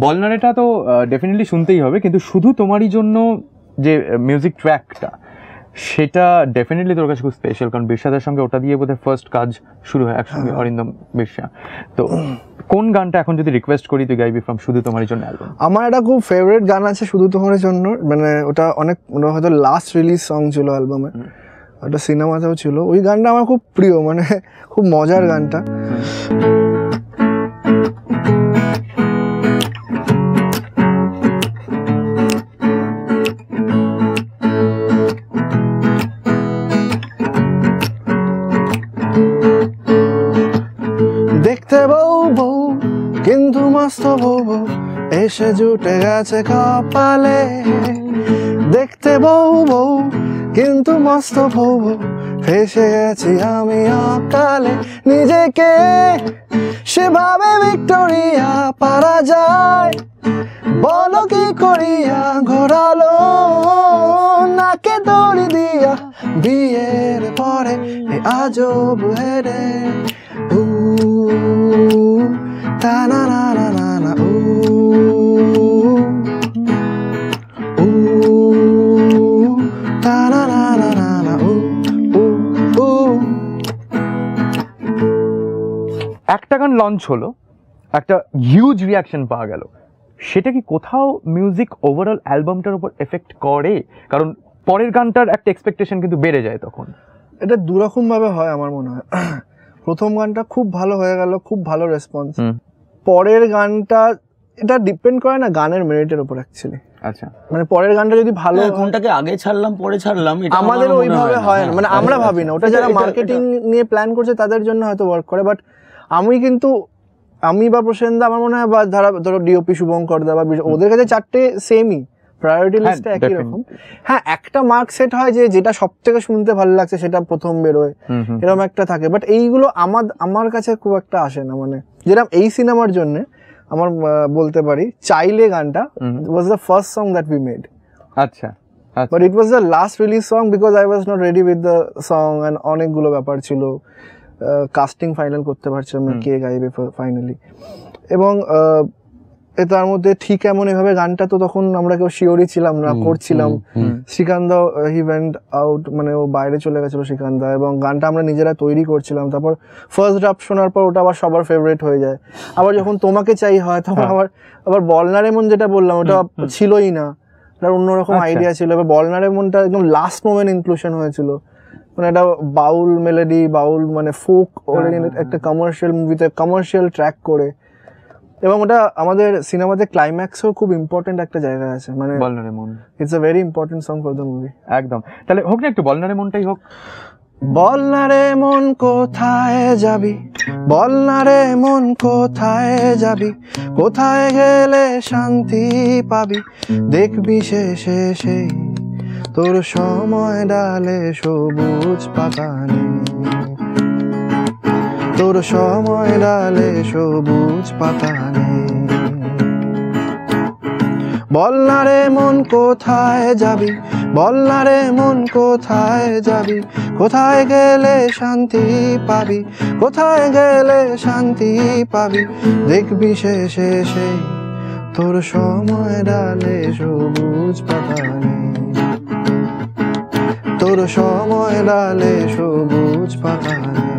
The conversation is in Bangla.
বলনারেটা তো ডেফিনেটলি শুনতেই হবে, কিন্তু শুধু তোমারই জন্য যে মিউজিক ট্র্যাকটা সেটা ডেফিনেটলি তোর কাছে খুব স্পেশাল, কারণ বিরসাদের সঙ্গে ওটা দিয়ে বোধহয় ফার্স্ট কাজ শুরু হয় একসঙ্গে, অরিন্দম বিরসা। তো কোন গানটা এখন যদি রিকোয়েস্ট করি তুই গাইবি ফ্রম শুধু তোমারই জন্য অ্যালবাম? আমার একটা খুব ফেভারিট গান আছে শুধু তোমার জন্য, মানে ওটা অনেক হয়তো লাস্ট রিলিজ সং ছিল অ্যালবামে, ওটা সিনেমাতেও ছিল। ওই গানটা আমার খুব প্রিয়, মানে খুব মজার গানটা। দেখতে বউ বউ কিন্তু মস্ত বউ বউ এসে জুটে গেছে কপালে, দেখতে বউ বউ কিন্তু মস্ত বউ বউ ফেসে গেছি আমি অকালে। নিজেকে সেভাবে ভিক্টোরিয়া পারা যায়, বলো কি করিয়া ঘোরালো নাকে দড়ি দিয়া বিয়ের পরে আজব হেরে। তা না না না না না তা না না না না না একটা গান লঞ্চ হলো, একটা হিউজ রিয়াকশন পাওয়া গেল, সেটা কি কোথাও মিউজিক ওভারঅল অ্যালবামটার উপর এফেক্ট করে? কারণ পরের গানটার একটা এক্সপেকটেশন কিন্তু বেড়ে যায় তখন। এটা দুরকম ভাবে হয় আমার মনে হয়। প্রথম গানটা খুব ভালো হয়ে গেল, খুব ভালো রেসপন্স। পরের গানটা এটা ডিপেন্ড করে না গানের মেরিটের উপর অ্যাকচুয়ালি। আচ্ছা, মানে পরের গানটা যদি ভালো, কোনটাকে আগে ছাড়লাম পরে ছাড়লাম এটা আমাদের ওইভাবে হয় না, মানে আমরা ভাবি না ওটা। যারা মার্কেটিং নিয়ে প্ল্যান করছে তাদের জন্য হয়তো ওয়ার্ক করে, বাট আমি বা প্রসেনদা আমার মনে হয়, বা ধরো ডিওপি শুভঙ্কর দা বা ওদের কাছে চারটে সেমই প্রায়োরিটি লিস্টে একই রকম। হ্যাঁ, একটা মার্ক সেট হয় যে যেটা সব থেকে শুনতে ভালো লাগছে সেটা প্রথম বেরোয়, এরকম একটা থাকে। বাট এইগুলো আমার কাছে খুব একটা আসে না। মানে যেরকম এই সিনেমার জন্য আমার বলতে পারি চাইলে গানটা was the first song that we made. আচ্ছা, but it was the last release song because I was not ready with the song and অনেকগুলো ব্যাপার ছিল, কাস্টিং ফাইনাল করতে পারছিলাম না কে গাইবে ফাইনালি। এবং তার মধ্যে ঠিক এমন এভাবে গানটা তো তখন আমরা কেউ শিওরই ছিলাম না, করছিলাম। শ্রীকান্ত হি ওয়েন্ট আউট, মানে ও বাইরে চলে গেছিল শ্রীকান্ত, এবং গানটা আমরা নিজেরা তৈরি করছিলাম। তারপর ফার্স্ট ড্রাফট শোনার পর ওটা আবার সবার ফেভারিট হয়ে যায়। আবার যখন তোমাকে চাই হয় তখন আবার বলনারে মন যেটা বললাম ওটা ছিলই না, ওটার অন্যরকম আইডিয়া ছিল। এবার বলনারে মনটা একদম লাস্ট মোমেন্ট ইনক্লুশন হয়েছিল, মানে একটা বাউল মেলোডি, বাউল মানে ফোক একটা কমার্শিয়াল মুভিতে কমার্শিয়াল ট্র্যাক করে। এবং ওটা আমাদের সিনেমাতে ক্লাইম্যাক্সও খুব ইম্পর্টেন্ট একটা জায়গা আছে, মানে বলনারে মন it's a very important song for the movie. একদম, তাহলে হোক না একটু বলনারে মনটাই হোক। বলনারে মন কোথায় যাবি, বলনারে মন কোথায় যাবি, কোথায় গেলে শান্তি পাবি, দেখবি শেষে সেই তোর সময় ডালে সবুজ পাতা নেই, তোর সময় ডালে সবুজ পাতা নেই। বলনারে মন কোথায় যাবি, বলনারে মন কোথায় যাবি, কোথায় গেলে শান্তি পাবি, কোথায় গেলে শান্তি পাবি, দেখবি শেষে সেই তোর সময় ডালে সবুজ পাতা নেই, তোর সময় ডালে সবুজ পাতা নেই।